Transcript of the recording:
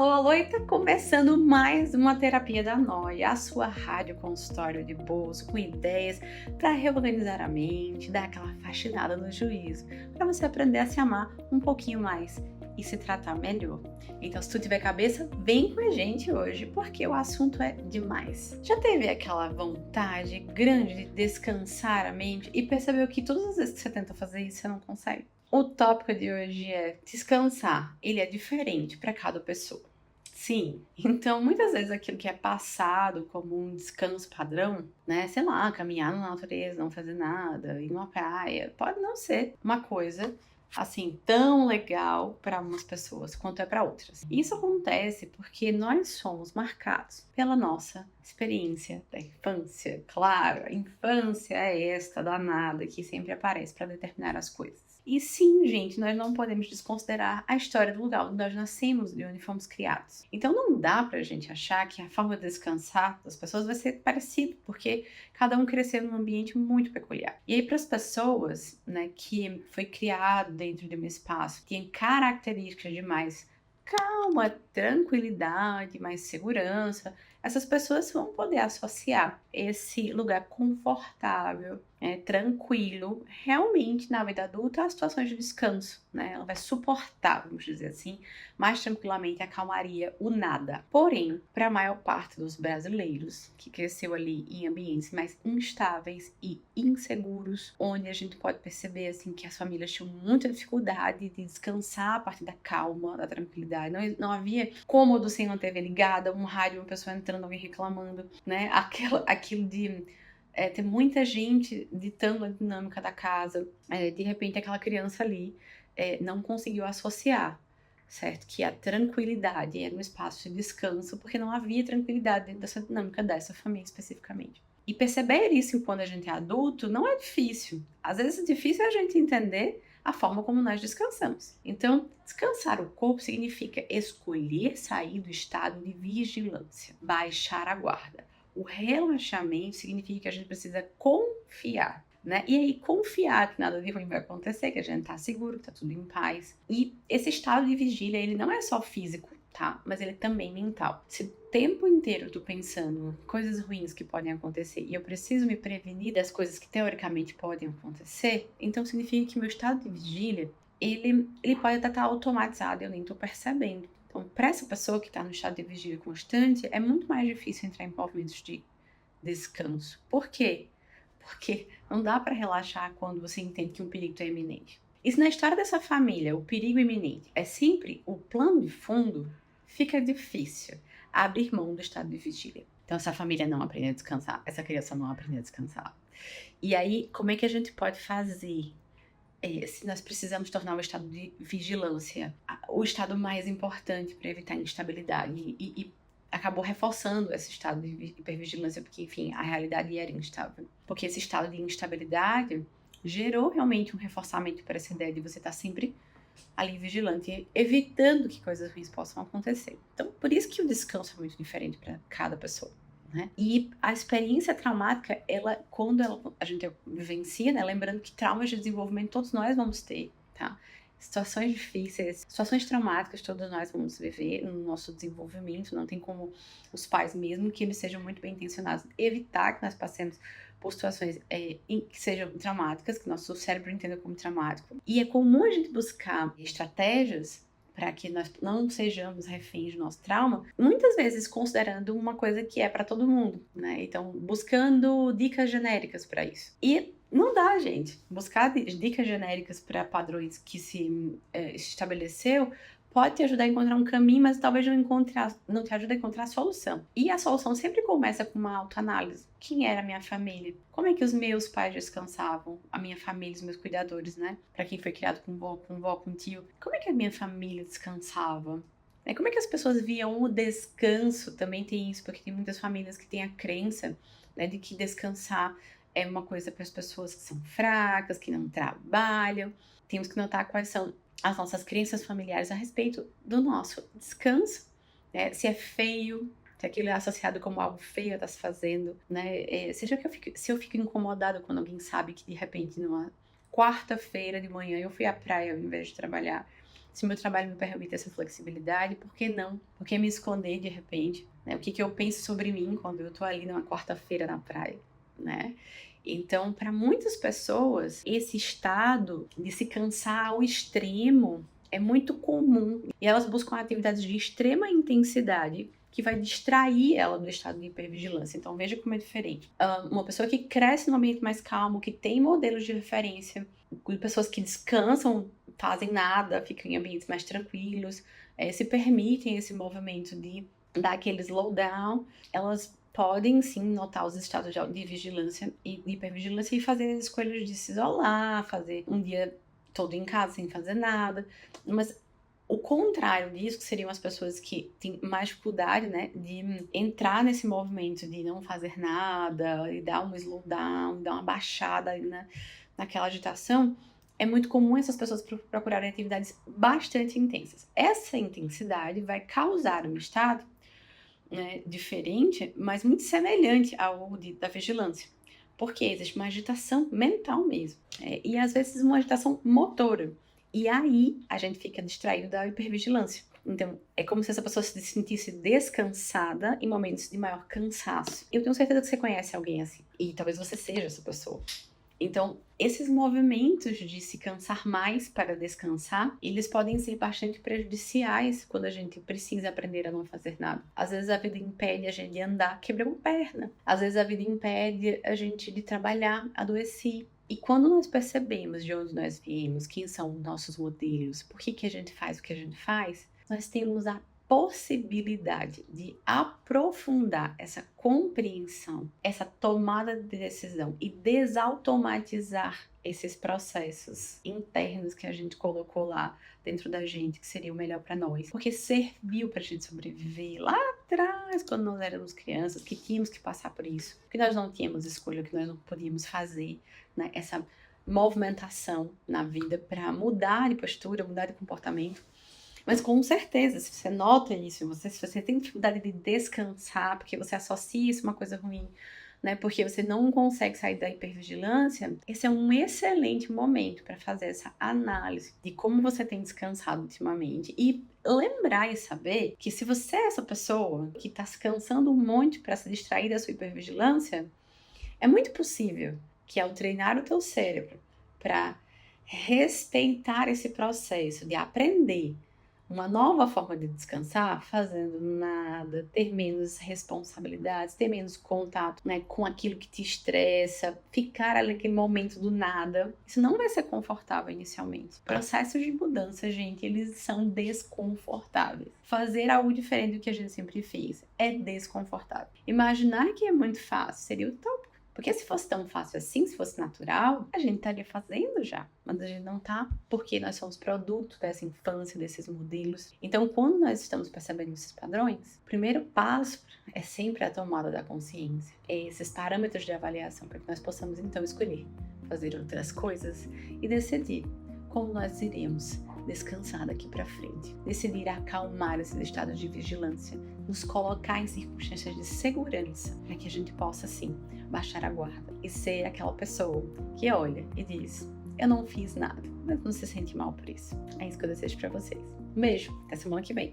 Alô, alô, e tá começando mais uma Terapia da Noia, a sua rádio consultório de bolso com ideias para reorganizar a mente, dar aquela faxinada no juízo, para você aprender a se amar um pouquinho mais e se tratar melhor. Então, se tu tiver cabeça, vem com a gente hoje, porque o assunto é demais. Já teve aquela vontade grande de descansar a mente e percebeu que todas as vezes que você tenta fazer isso, você não consegue? O tópico de hoje é descansar. Ele é diferente para cada pessoa. Sim, então muitas vezes aquilo que é passado como um descanso padrão, né? Sei lá, caminhar na natureza, não fazer nada, ir numa praia, pode não ser uma coisa assim tão legal para umas pessoas quanto é para outras. Isso acontece porque nós somos marcados pela nossa experiência da infância. Claro, a infância é esta danada que sempre aparece para determinar as coisas. E sim, gente, nós não podemos desconsiderar a história do lugar onde nós nascemos e onde fomos criados. Então não dá pra gente achar que a forma de descansar das pessoas vai ser parecida, porque cada um cresceu num ambiente muito peculiar. E aí para as pessoas, né, que foi criado dentro de um espaço, tem características de mais calma, tranquilidade, mais segurança, essas pessoas vão poder associar esse lugar confortável, tranquilo, realmente na vida adulta, a situações de descanso, né? Ela vai suportar, vamos dizer assim, mais tranquilamente a calmaria, o nada. Porém, para a maior parte dos brasileiros que cresceu ali em ambientes mais instáveis e inseguros, onde a gente pode perceber assim que as famílias tinham muita dificuldade de descansar a partir da calma, da tranquilidade. Não havia cômodo sem uma TV ligada, um rádio, uma pessoa entrando, alguém reclamando, né? Aquilo de ter muita gente ditando a dinâmica da casa, de repente aquela criança ali não conseguiu associar, certo? Que a tranquilidade era um espaço de descanso, porque não havia tranquilidade dentro dessa dinâmica dessa família especificamente. E perceber isso quando a gente é adulto não é difícil. Às vezes é difícil a gente entender a forma como nós descansamos. Então, descansar o corpo significa escolher sair do estado de vigilância, baixar a guarda. O relaxamento significa que a gente precisa confiar, né? E aí confiar que nada de ruim vai acontecer, que a gente tá seguro, que tá tudo em paz. E esse estado de vigília, ele não é só físico, tá? Mas ele é também mental. Se o tempo inteiro eu tô pensando coisas ruins que podem acontecer e eu preciso me prevenir das coisas que teoricamente podem acontecer, então significa que meu estado de vigília, ele pode até estar automatizado e eu nem tô percebendo. Então, para essa pessoa que está no estado de vigília constante, é muito mais difícil entrar em movimentos de descanso. Por quê? Porque não dá para relaxar quando você entende que um perigo é iminente. E se na história dessa família o perigo iminente é sempre o plano de fundo, fica difícil abrir mão do estado de vigília. Então, essa família não aprende a descansar, essa criança não aprende a descansar. E aí, como é que a gente pode fazer? Se nós precisamos tornar o estado de vigilância o estado mais importante para evitar instabilidade e acabou reforçando esse estado de hipervigilância porque, enfim, a realidade era instável. Porque esse estado de instabilidade gerou realmente um reforçamento para essa ideia de você estar sempre ali vigilante, evitando que coisas ruins possam acontecer. Então, por isso que o descanso é muito diferente para cada pessoa. Né? E a experiência traumática, quando a gente vivencia, né? Lembrando que traumas de desenvolvimento todos nós vamos ter, tá? Situações difíceis, situações traumáticas todos nós vamos viver no nosso desenvolvimento. Não tem como os pais, mesmo que eles sejam muito bem intencionados, evitar que nós passemos por situações que sejam traumáticas, que nosso cérebro entenda como traumático. E é comum a gente buscar estratégias para que nós não sejamos reféns do nosso trauma, muitas vezes considerando uma coisa que é para todo mundo, né? Então, buscando dicas genéricas para isso. E não dá, gente. Buscar dicas genéricas para padrões que se estabeleceu pode te ajudar a encontrar um caminho, mas talvez não te ajude a encontrar a solução. E a solução sempre começa com uma autoanálise. Quem era a minha família? Como é que os meus pais descansavam? A minha família, os meus cuidadores, né? Para quem foi criado com vó, com tio. Como é que a minha família descansava? Como é que as pessoas viam o descanso? Também tem isso, porque tem muitas famílias que têm a crença, né, de que descansar é uma coisa para as pessoas que são fracas, que não trabalham. Temos que notar quais são as nossas crenças familiares a respeito do nosso descanso, né? Se é feio, se aquilo é associado como algo feio a estar se fazendo, né? Se eu fico incomodada quando alguém sabe que de repente numa quarta-feira de manhã eu fui à praia ao invés de trabalhar, Se meu trabalho me permite essa flexibilidade, por que não? Por que me esconder de repente? Né? O que eu penso sobre mim quando eu tô ali numa quarta-feira na praia, né? Então, para muitas pessoas, esse estado de se cansar ao extremo é muito comum. E elas buscam atividades de extrema intensidade que vai distrair ela do estado de hipervigilância. Então, veja como é diferente. Uma pessoa que cresce num ambiente mais calmo, que tem modelos de referência, pessoas que descansam, fazem nada, ficam em ambientes mais tranquilos, se permitem esse movimento de dar aquele slowdown, elas podem sim notar os estados de vigilância e de hipervigilância e fazer as escolhas de se isolar, fazer um dia todo em casa sem fazer nada. Mas o contrário disso, que seriam as pessoas que têm mais dificuldade, né, de entrar nesse movimento de não fazer nada, e dar um slowdown, dar uma baixada, né, naquela agitação, é muito comum essas pessoas procurarem atividades bastante intensas. Essa intensidade vai causar um estado, né, diferente, mas muito semelhante ao da vigilância. Porque existe uma agitação mental mesmo. E às vezes uma agitação motora. E aí a gente fica distraído da hipervigilância. Então, é como se essa pessoa se sentisse descansada em momentos de maior cansaço. Eu tenho certeza que você conhece alguém assim. E talvez você seja essa pessoa. Então, esses movimentos de se cansar mais para descansar, eles podem ser bastante prejudiciais quando a gente precisa aprender a não fazer nada. Às vezes a vida impede a gente de andar, quebrar uma perna. Às vezes a vida impede a gente de trabalhar, adoecer. E quando nós percebemos de onde nós viemos, quem são nossos modelos, por que a gente faz o que a gente faz, nós temos a possibilidade de aprofundar essa compreensão, essa tomada de decisão e desautomatizar esses processos internos que a gente colocou lá dentro da gente, que seria o melhor para nós. Porque serviu para a gente sobreviver lá atrás, quando nós éramos crianças, que tínhamos que passar por isso, que nós não tínhamos escolha, que nós não podíamos fazer, né? Essa movimentação na vida para mudar de postura, mudar de comportamento. Mas com certeza, se você nota isso, se você tem dificuldade de descansar, porque você associa isso a uma coisa ruim, né? Porque você não consegue sair da hipervigilância, esse é um excelente momento para fazer essa análise de como você tem descansado ultimamente. E lembrar e saber que se você é essa pessoa que está se cansando um monte para se distrair da sua hipervigilância, é muito possível que ao treinar o teu cérebro para respeitar esse processo de aprender uma nova forma de descansar, fazendo nada, ter menos responsabilidades, ter menos contato, né, com aquilo que te estressa, ficar ali naquele momento do nada. Isso não vai ser confortável inicialmente. Processos de mudança, gente, eles são desconfortáveis. Fazer algo diferente do que a gente sempre fez é desconfortável. Imaginar que é muito fácil seria utópico. Porque se fosse tão fácil assim, se fosse natural, a gente estaria fazendo já. Mas a gente não tá, porque nós somos produto dessa infância, desses modelos. Então, quando nós estamos percebendo esses padrões, o primeiro passo é sempre a tomada da consciência. É esses parâmetros de avaliação, para que nós possamos, então, escolher fazer outras coisas e decidir como nós iremos descansar daqui para frente. Decidir acalmar esses estados de vigilância, nos colocar em circunstâncias de segurança, para que a gente possa, sim, baixar a guarda e ser aquela pessoa que olha e diz: eu não fiz nada, mas não se sente mal por isso. É isso que eu desejo para vocês. Um beijo, até semana que vem.